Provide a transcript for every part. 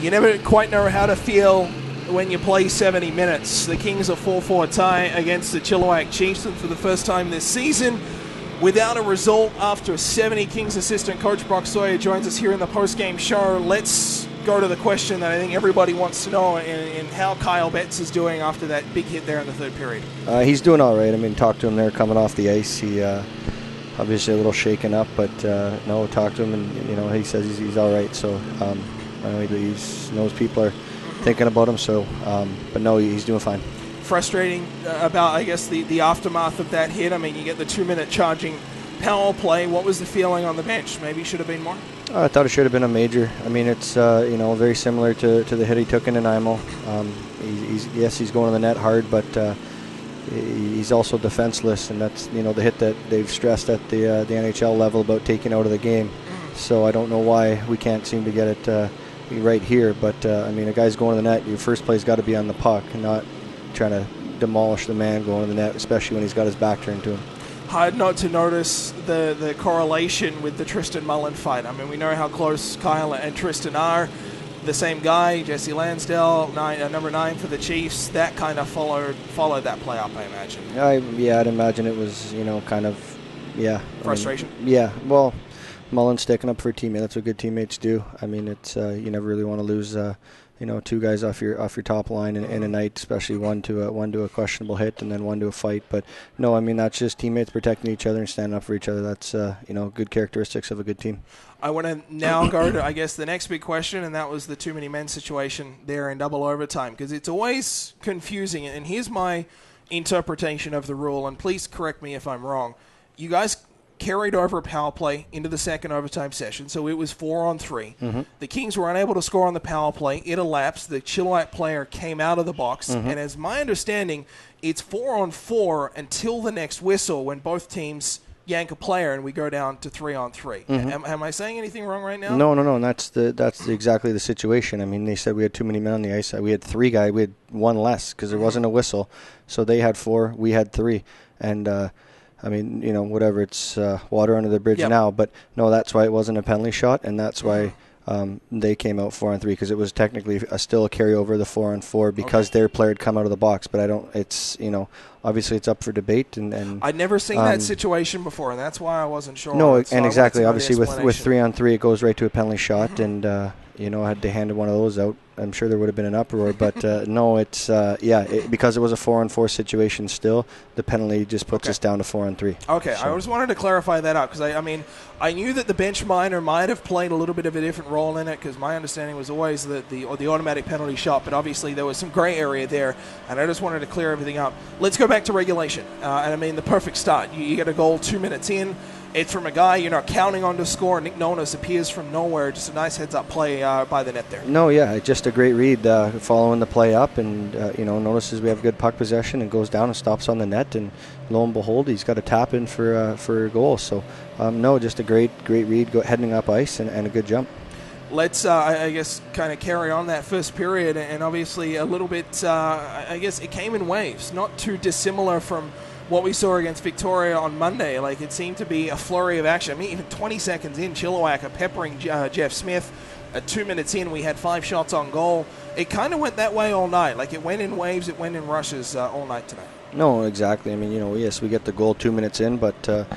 You never quite know how to feel when you play 70 minutes. The Kings are 4-4 tie against the Chilliwack Chiefs, and for the first time this season, without a result after 70, Kings assistant coach Brock Sawyer joins us here in the post-game show. Let's go to the question that I think everybody wants to know, and how Kyle Betts is doing after that big hit there in the third period. He's doing all right. I mean, talked to him there coming off the ice. He obviously a little shaken up, but no, talked to him, and he says he's all right. So he knows people are thinking about him. So, but no, he's doing fine. Frustrating about, I guess, the aftermath of that hit. I mean, you get the 2-minute charging Powell play. What was the feeling on the bench? Maybe it should have been more? I thought it should have been a major. I mean, it's very similar to the hit he took in Nanaimo. He's going to the net hard, but he's also defenseless, and that's the hit that they've stressed at the NHL level about taking out of the game. So I don't know why we can't seem to get it right here. But I mean, a guy's going to the net. Your first play's got to be on the puck, and not trying to demolish the man going to the net, especially when he's got his back turned to him. Hard not to notice the correlation with the Tristan Mullen fight. I mean, we know how close Kyle and Tristan are. The same guy, Jesse Lansdale, number 9 for the Chiefs. That kind of followed that play up, I imagine. I'd imagine it was, frustration. Well, Mullen sticking up for a teammate. That's what good teammates do. I mean, it's you never really want to lose two guys off your top line in a night, especially one to a questionable hit and then one to a fight. But no, I mean, that's just teammates protecting each other and standing up for each other. That's good characteristics of a good team. I want to now go to, I guess, the next big question, and that was the too many men situation there in double overtime, because it's always confusing. And here's my interpretation of the rule, and please correct me if I'm wrong. You guys carried over a power play into the second overtime session, so it was 4-on-3. Mm-hmm. The Kings were unable to score on the power play. It elapsed. The Chilliwack player came out of the box, and as my understanding, it's 4-on-4 until the next whistle when both teams yank a player and we go down to 3-on-3. Am I saying anything wrong right now? No, and that's exactly the situation. I mean, they said we had too many men on the ice. We had 3 guys. We had 1 less because there wasn't a whistle. So they had 4, we had 3, and I mean, whatever, it's water under the bridge now. But no, that's why it wasn't a penalty shot, and that's why they came out 4-on-3, because it was technically still a carryover of the 4-on-4 because their player had come out of the box. But it's obviously it's up for debate. And I'd never seen that situation before, and that's why I wasn't sure. No, and exactly. Obviously, with 3-on-3, it goes right to a penalty shot, and had they handed one of those out, I'm sure there would have been an uproar. But no, it's because it was a 4-on-4 situation. Still, the penalty just puts us down to 4-on-3. Okay, so I just wanted to clarify that out, because I knew that the bench minor might have played a little bit of a different role in it, because my understanding was always the automatic penalty shot. But obviously there was some gray area there, and I just wanted to clear everything up. Let's go back to regulation, and I mean the perfect start. You get a goal 2 minutes in. It's from a guy you're not counting on to score. Nick Nonis appears from nowhere. Just a nice heads-up play by the net there. No, just a great read following the play up, and notices we have good puck possession and goes down and stops on the net, and lo and behold, he's got a tap in for a goal. So just a great read heading up ice and a good jump. Let's, I guess, kind of carry on that first period, and obviously a little bit, I guess it came in waves, not too dissimilar from what we saw against Victoria on Monday. Like, it seemed to be a flurry of action. I mean, even 20 seconds in, Chilliwack are peppering Jeff Smith. At 2 minutes in, we had 5 shots on goal. It kind of went that way all night. Like, it went in waves, it went in rushes all night tonight. No, exactly. I mean, yes, we get the goal 2 minutes in, but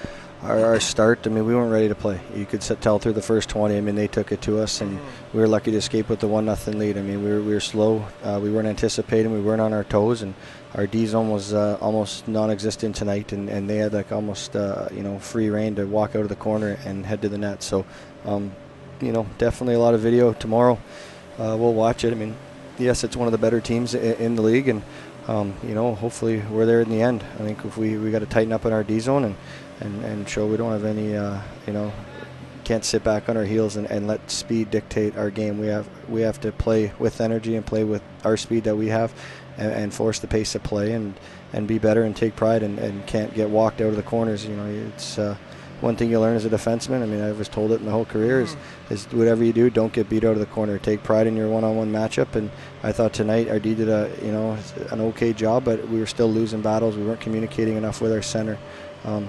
our start, I mean, we weren't ready to play. You could tell through the first 20. I mean, they took it to us, and we were lucky to escape with the 1-0 lead. I mean, we were slow. We weren't anticipating. We weren't on our toes, and our D zone was almost non-existent tonight, and they had like almost free reign to walk out of the corner and head to the net. So, definitely a lot of video tomorrow. We'll watch it. I mean, yes, it's one of the better teams in the league, and hopefully we're there in the end. I think if we got to tighten up in our D zone and show we don't have any can't sit back on our heels and let speed dictate our game. We have to play with energy and play with our speed that we have, and force the pace of play and be better and take pride and can't get walked out of the corners. It's one thing you learn as a defenseman. I mean, I was told it my whole career is whatever you do, don't get beat out of the corner. Take pride in your one-on-one matchup. And I thought tonight our D did an okay job, but we were still losing battles. We weren't communicating enough with our center.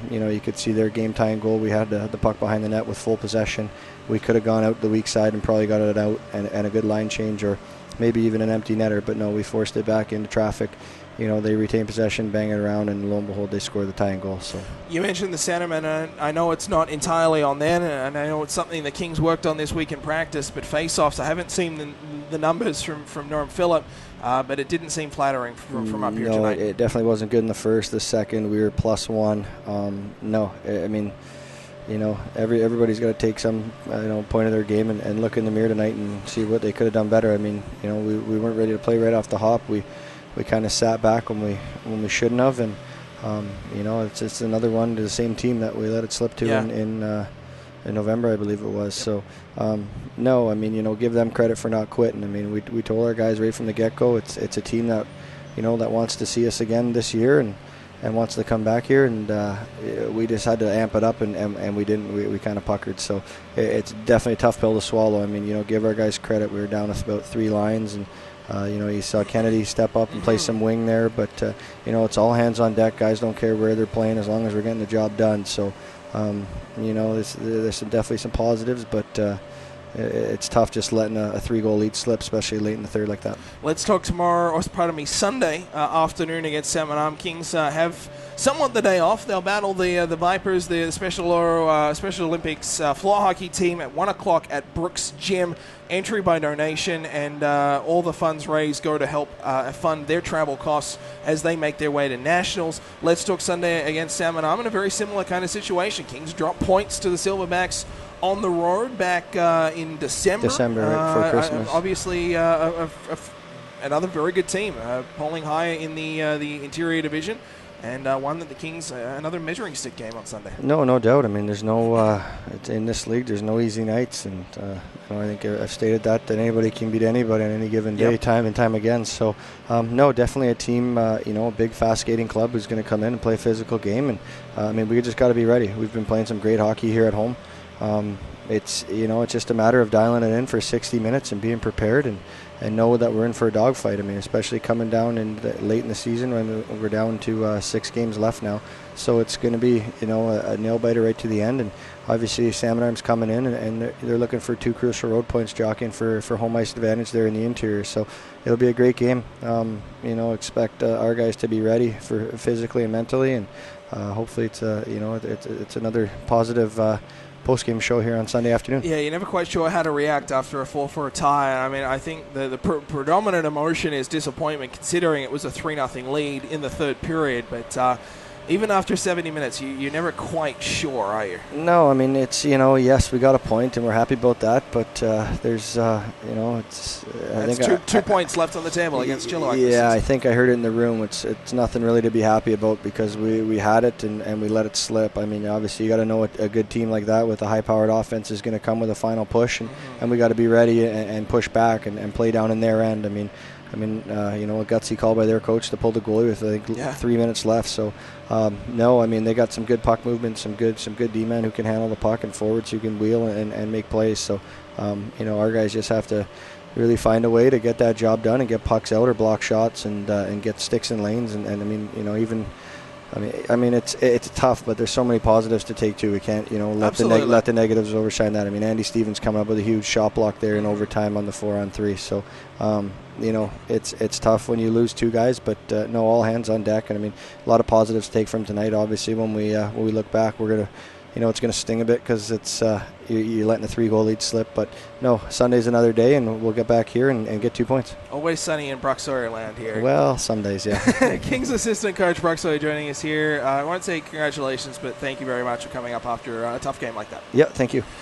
You could see their game-tying goal. We had the puck behind the net with full possession, we could have gone out the weak side and probably got it out and a good line change, or maybe even an empty netter. But no, we forced it back into traffic. They retain possession, bang it around, and lo and behold, they score the tying goal. So you mentioned the centerman, and I know it's not entirely on them, and I know it's something the Kings worked on this week in practice, but face-offs, I haven't seen the numbers from Norm Phillip, but it didn't seem flattering from up here tonight. No, it definitely wasn't good in the first. The second, we were +1. No, I mean, everybody's got to take some point of their game and look in the mirror tonight and see what they could have done better. I mean, we weren't ready to play right off the hop. We kind of sat back when we shouldn't have, and it's just another one to the same team that we let it slip to in November, I believe it was. So no, I mean, give them credit for not quitting. I mean, we told our guys right from the get-go, it's a team that that wants to see us again this year and wants to come back here, and we just had to amp it up, and we didn't. We kind of puckered. So it's definitely a tough pill to swallow. I mean, give our guys credit. We were down with about 3 lines, and you saw Kennedy step up and play some wing there, but it's all hands on deck. Guys don't care where they're playing as long as we're getting the job done. So there's definitely some positives, but it's tough just letting a 3-goal lead slip, especially late in the third like that. Let's talk Sunday afternoon against Salmon Kings. Have somewhat the day off. They'll battle the Vipers, the Special Olympics floor hockey team at 1 o'clock at Brooks Gym. Entry by donation, and all the funds raised go to help fund their travel costs as they make their way to Nationals. Let's talk Sunday against Salmon in a very similar kind of situation. Kings drop points to the Silverbacks on the road back in December. Right before Christmas. Obviously, another very good team, polling high in the interior division, and one that the Kings, another measuring stick game on Sunday. No doubt. I mean, there's no in this league, there's no easy nights, and I think I've stated that anybody can beat anybody on any given day, time and time again. So, no, definitely a team, a big, fast skating club who's going to come in and play a physical game, and I mean, we just got to be ready. We've been playing some great hockey here at home. It's just a matter of dialing it in for 60 minutes and being prepared and know that we're in for a dogfight. I mean, especially coming down late in the season when we're down to 6 games left now. So it's going to be, a nail-biter right to the end. And obviously Salmon Arm's coming in, and they're looking for 2 crucial road points, jockeying for home ice advantage there in the interior. So it'll be a great game. Expect our guys to be ready for physically and mentally, and hopefully it's another positive post-game show here on Sunday afternoon. Yeah, you're never quite sure how to react after a 4-4 tie. I mean, I think the predominant emotion is disappointment, considering it was a 3-0 lead in the third period. But even after 70 minutes, you're never quite sure, are you? No, I mean, it's, yes, we got a point, and we're happy about that, but there's, it's... I think two points left on the table against Chilliwack. Yeah, I think I heard it in the room. It's nothing really to be happy about, because we had it, and we let it slip. I mean, obviously, you got to know a good team like that with a high-powered offense is going to come with a final push, and we got to be ready and push back and play down in their end. I mean, a gutsy call by their coach to pull the goalie with, I think, 3 minutes left. So, no, I mean, they got some good puck movement, some good D-men who can handle the puck, and forwards who can wheel and make plays. So, our guys just have to really find a way to get that job done and get pucks out or block shots and get sticks in lanes. And I mean, it's tough, but there's so many positives to take too. We can't, let the negatives overshine that. I mean, Andy Stevens coming up with a huge shot block there in overtime on the 4-on-3. So, it's tough when you lose 2 guys, but no, all hands on deck. And I mean, a lot of positives to take from tonight. Obviously, when we look back, we're gonna, it's gonna sting a bit because it's you're letting the 3-goal lead slip. But no, Sunday's another day, and we'll get back here and get 2 points. Always sunny in Brock Sawyer land here. Well, some days, yeah. Kings assistant coach Brock Sawyer joining us here. I want to say congratulations, but thank you very much for coming up after a tough game like that. Yeah, thank you.